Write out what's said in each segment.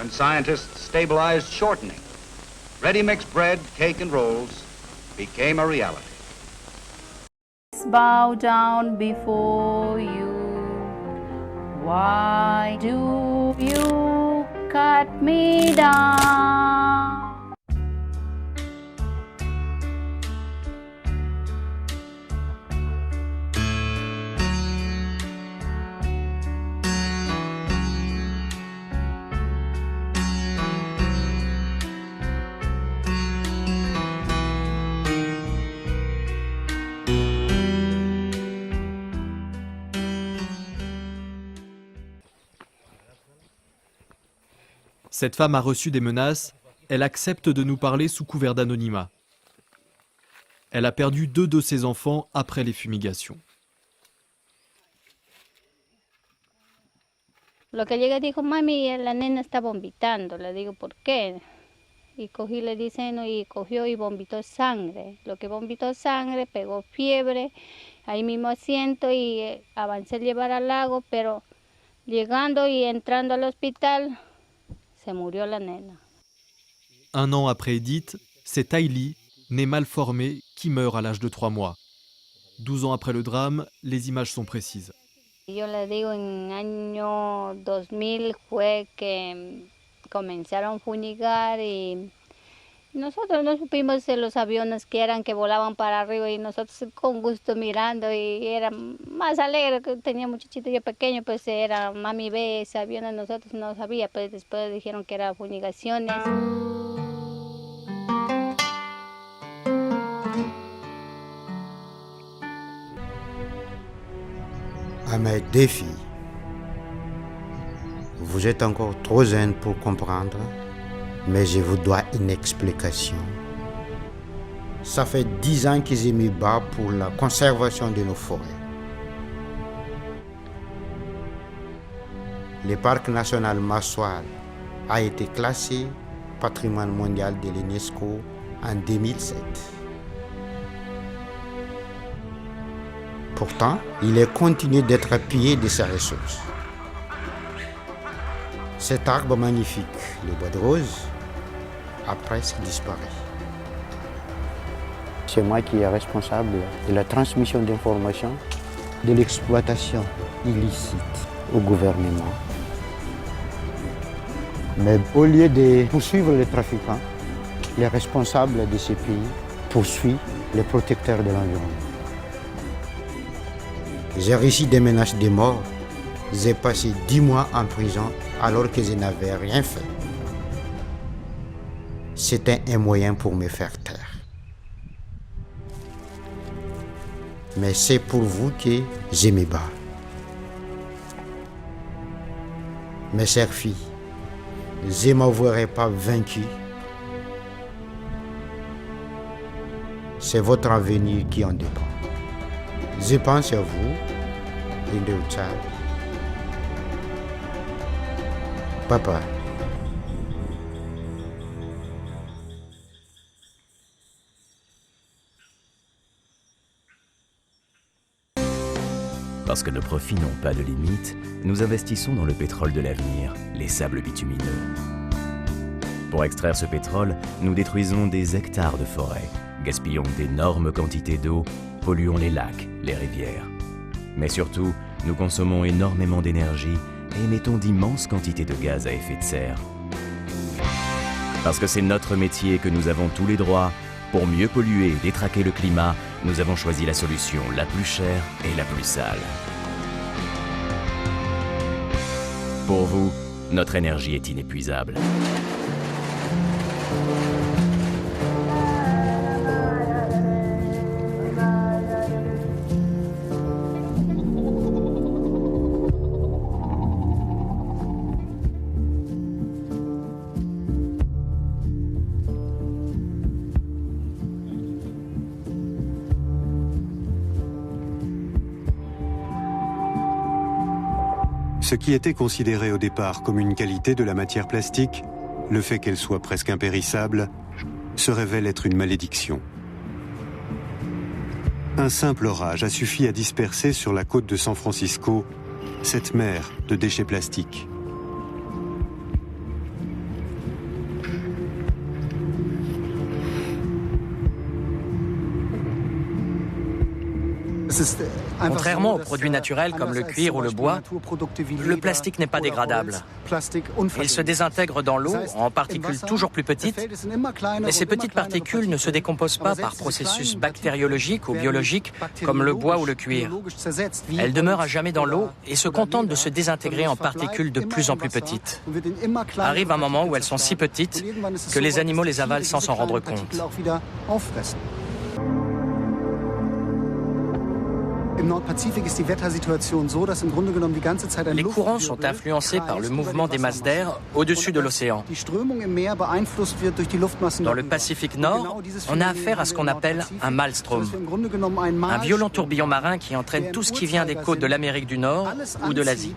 when scientists stabilized shortening, ready-mix bread, cake, and rolls became a reality. Bow down before you. Why do you cut me down? Cette femme a reçu des menaces, elle accepte de nous parler sous couvert d'anonymat. Elle a perdu 2 de ses enfants après les fumigations. Lo que llega dijo, mami, la nena está vomitando. Le digo, ¿por qué? Y cogí, le dice, no, y cogió y vomitó sangre. Lo que vomitó sangre, pegó fiebre, ahí mismo asiento y avancé a llevar al lago, pero llegando y entrando al hospital, se murió la nena. 1 an après Edith, c'est Tylee, née mal formée, qui meurt à l'âge de 3 mois. 12 ans après le drame, les images sont précises. Yo le digo, en año 2000 fue que comenzaron a fumigar y nosotros no supimos de los aviones que eran que volaban para arriba y nosotros con gusto mirando y era más alegre que tenía muchachito yo pequeño, pues era mami ve ese avión, nosotros no sabía, pues después dijeron que eran fumigaciones. À mes 2 filles, vous êtes encore trop jeunes pour comprendre, mais je vous dois une explication. Ça fait 10 ans que je me bats pour la conservation de nos forêts. Le parc national Massoir a été classé patrimoine mondial de l'UNESCO en 2007. Pourtant, il est continué d'être pillé de ses ressources. Cet arbre magnifique, le bois de rose, a presque disparu. C'est moi qui est responsable de la transmission d'informations, de l'exploitation illicite au gouvernement. Mais au lieu de poursuivre les trafiquants, les responsables de ces pays poursuivent les protecteurs de l'environnement. J'ai reçu des menaces de mort. J'ai passé 10 mois en prison alors que je n'avais rien fait. C'était un moyen pour me faire taire. Mais c'est pour vous que je me bats. Mes chères filles, je ne m'avouerai pas vaincu. C'est votre avenir qui en dépend. Je pense à vous, Indeuchal. Papa. Parce que nos profits n'ont pas de limite, nous investissons dans le pétrole de l'avenir, les sables bitumineux. Pour extraire ce pétrole, nous détruisons des hectares de forêt, gaspillons d'énormes quantités d'eau, polluons les lacs, les rivières. Mais surtout, nous consommons énormément d'énergie et émettons d'immenses quantités de gaz à effet de serre. Parce que c'est notre métier que nous avons tous les droits, pour mieux polluer et détraquer le climat, nous avons choisi la solution la plus chère et la plus sale. Pour vous, notre énergie est inépuisable. Ce qui était considéré au départ comme une qualité de la matière plastique, le fait qu'elle soit presque impérissable, se révèle être une malédiction. Un simple orage a suffi à disperser sur la côte de San Francisco cette mer de déchets plastiques. Contrairement aux produits naturels comme le cuir ou le bois, le plastique n'est pas dégradable. Il se désintègre dans l'eau en particules toujours plus petites, mais ces petites particules ne se décomposent pas par processus bactériologiques ou biologiques comme le bois ou le cuir. Elles demeurent à jamais dans l'eau et se contentent de se désintégrer en particules de plus en plus petites. Arrive un moment où elles sont si petites que les animaux les avalent sans s'en rendre compte. Les courants sont influencés par le mouvement des masses d'air au-dessus de l'océan. Dans le Pacifique Nord, on a affaire à ce qu'on appelle un maelstrom, un violent tourbillon marin qui entraîne tout ce qui vient des côtes de l'Amérique du Nord ou de l'Asie.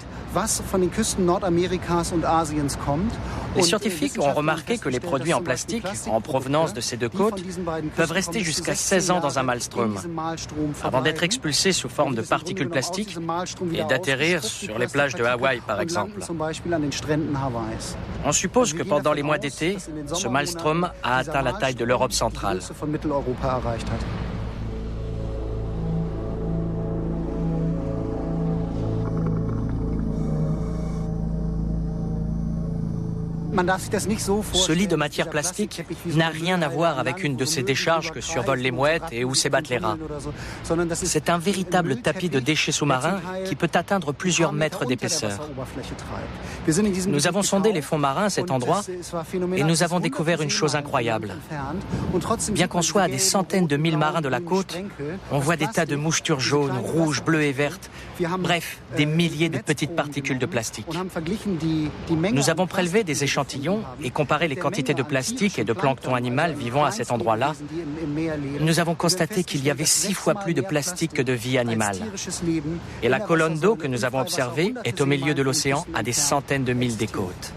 Les scientifiques ont remarqué que les produits en plastique, en provenance de ces deux côtes, peuvent rester jusqu'à 16 ans dans un maelstrom, avant d'être expulsés sous forme de particules plastiques et d'atterrir sur les plages de Hawaï, par exemple. On suppose que pendant les mois d'été, ce maelstrom a atteint la taille de l'Europe centrale. Ce lit de matière plastique n'a rien à voir avec une de ces décharges que survolent les mouettes et où s'ébattent les rats. C'est un véritable tapis de déchets sous-marins qui peut atteindre plusieurs mètres d'épaisseur. Nous avons sondé les fonds marins à cet endroit et nous avons découvert une chose incroyable. Bien qu'on soit à des centaines de milles marins de la côte, on voit des tas de mouchetures jaunes, rouges, bleues et vertes. Bref, des milliers de petites particules de plastique. Nous avons prélevé des échantillons et comparé les quantités de plastique et de plancton animal vivant à cet endroit-là. Nous avons constaté qu'il y avait 6 fois plus de plastique que de vie animale. Et la colonne d'eau que nous avons observée est au milieu de l'océan à des centaines de milles des côtes.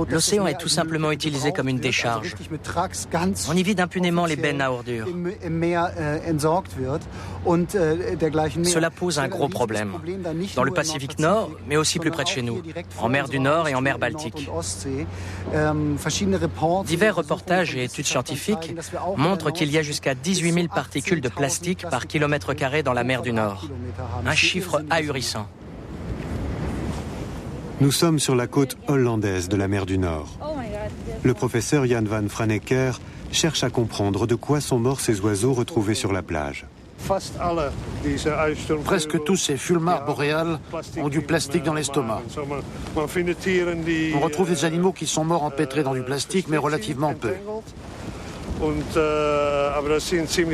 L'océan est tout simplement utilisé comme une décharge. On y vide impunément les bennes à ordures. Cela pose un gros problème, dans le Pacifique Nord, mais aussi plus près de chez nous, en mer du Nord et en mer Baltique. Divers reportages et études scientifiques montrent qu'il y a jusqu'à 18 000 particules de plastique par kilomètre carré dans la mer du Nord. Un chiffre ahurissant. Nous sommes sur la côte hollandaise de la mer du Nord. Le professeur Jan van Franeker cherche à comprendre de quoi sont morts ces oiseaux retrouvés sur la plage. Presque tous ces fulmars boréales ont du plastique dans l'estomac. On retrouve des animaux qui sont morts empêtrés dans du plastique, mais relativement peu.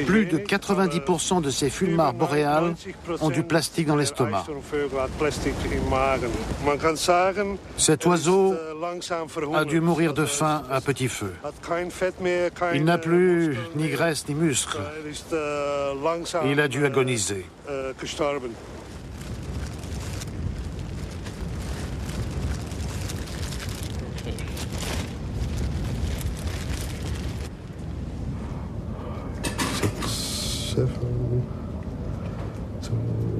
Plus de 90% de ces fulmars boréales ont du plastique dans l'estomac. Cet oiseau a dû mourir de faim à petit feu. Il n'a plus ni graisse ni muscle. Il a dû agoniser.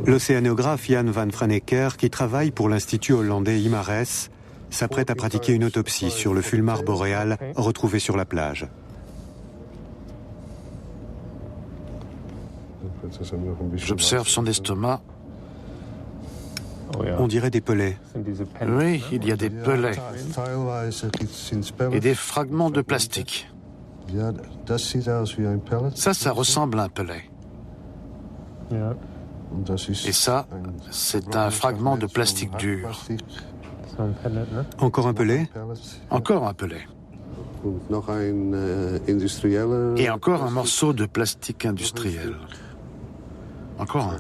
L'océanographe Jan van Franeker, qui travaille pour l'Institut hollandais IMARES, s'apprête à pratiquer une autopsie sur le fulmar boréal retrouvé sur la plage. J'observe son estomac. On dirait des pelets. Oui, il y a des pelets et des fragments de plastique. Ça ressemble à un pelet. Et ça, c'est un fragment de plastique dur. Encore un pelet? Encore un pelet. Et encore un morceau de plastique industriel. Encore un.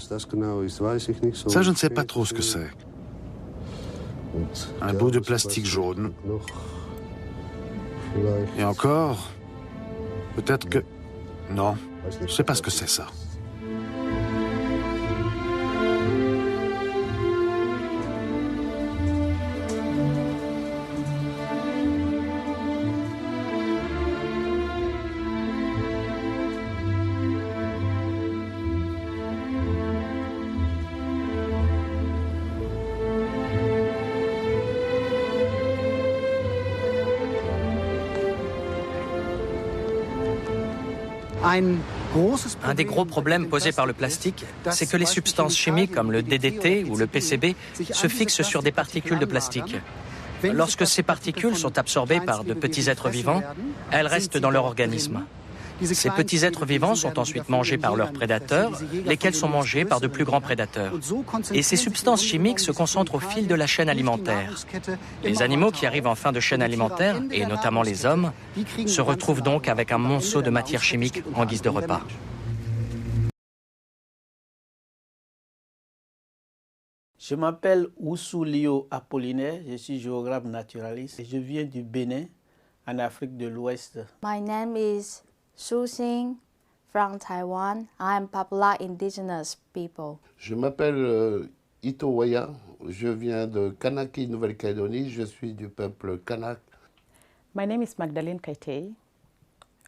Ça, je ne sais pas trop ce que c'est. Un bout de plastique jaune. Et encore... Peut-être que... Non, je ne sais pas ce que c'est ça. Un des gros problèmes posés par le plastique, c'est que les substances chimiques comme le DDT ou le PCB se fixent sur des particules de plastique. Lorsque ces particules sont absorbées par de petits êtres vivants, elles restent dans leur organisme. Ces petits êtres vivants sont ensuite mangés par leurs prédateurs, lesquels sont mangés par de plus grands prédateurs. Et ces substances chimiques se concentrent au fil de la chaîne alimentaire. Les animaux qui arrivent en fin de chaîne alimentaire, et notamment les hommes, se retrouvent donc avec un monceau de matière chimique en guise de repas. Je m'appelle Ousoulio Apollinaire, je suis géographe naturaliste et je viens du Bénin, en Afrique de l'Ouest. My name is Su Xing from Taiwan. I am Papua indigenous people. Je m'appelle Ito Waya, je viens de Kanaki, Nouvelle-Calédonie, je suis du peuple Kanak. My name is Magdalene Kaitei.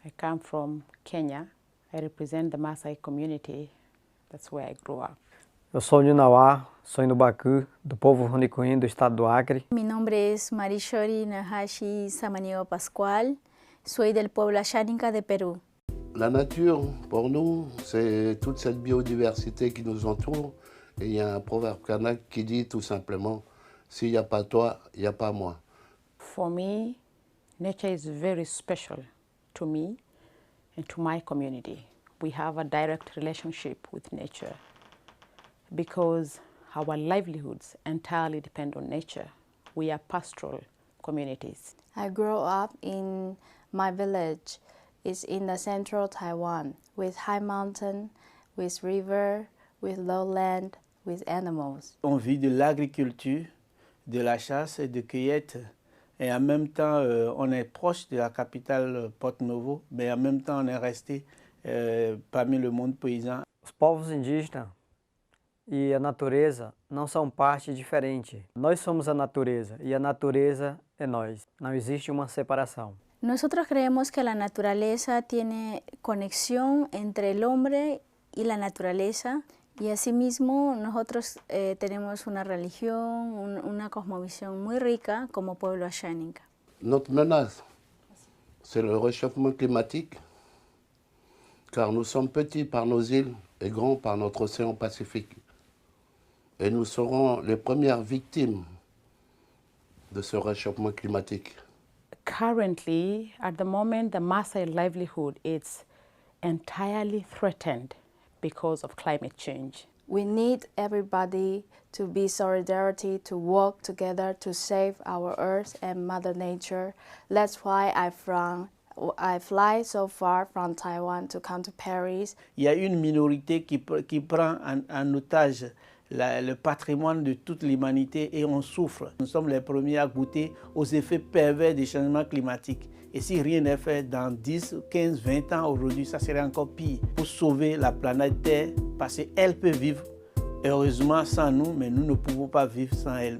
I come from Kenya. I represent the Maasai community. That's where I grew up. Eu sou Ninauá, sou Inubacu, do povo Runicuim, do estado do Acre. Mi nombre es Marishori Nahashi Samaniego Pascual. Soy del pueblo Ashaninka de Perú. La nature, pour nous, c'est toute cette biodiversité qui nous entoure. Et il y a un proverbe kanak qui dit tout simplement, s'il n'y a pas toi, il n'y a pas moi. For me, nature is very special to me and to my community. We have a direct relationship with nature because our livelihoods entirely depend on nature. We are pastoral communities. I grew up in my village. It's in the central Taiwan with high mountain, with river, with lowland, with animals. On vit de l'agriculture, de la chasse et de cueillette. Et en même temps, on est proche de la capitale Porto Novo, mais en même temps, on est resté parmi le monde paysan. Os povos indígenas e a natureza não são parte diferente. Nós somos a natureza e a natureza é nós. Não existe uma separação. Nosotros creemos que la naturaleza tiene conexión entre el hombre y la naturaleza y asimismo nosotros tenemos una religión, una cosmovisión muy rica como pueblo ashaninka. Notre menace, c'est le réchauffement climatique, car nous sommes petits par nos îles et grands par notre océan Pacifique. Et nous serons les premières victimes de ce réchauffement climatique. Currently, at the moment, the Maasai livelihood is entirely threatened because of climate change. We need everybody to be solidarity, to work together to save our earth and Mother Nature. That's why I fly so far from Taiwan to come to Paris. Il y a une minorité qui prend en otage le patrimoine de toute l'humanité et on souffre. Nous sommes les premiers à goûter aux effets pervers des changements climatiques. Et si rien n'est fait dans 10, 15, 20 ans aujourd'hui, ça serait encore pire pour sauver la planète Terre parce qu'elle peut vivre heureusement sans nous, mais nous ne pouvons pas vivre sans elle.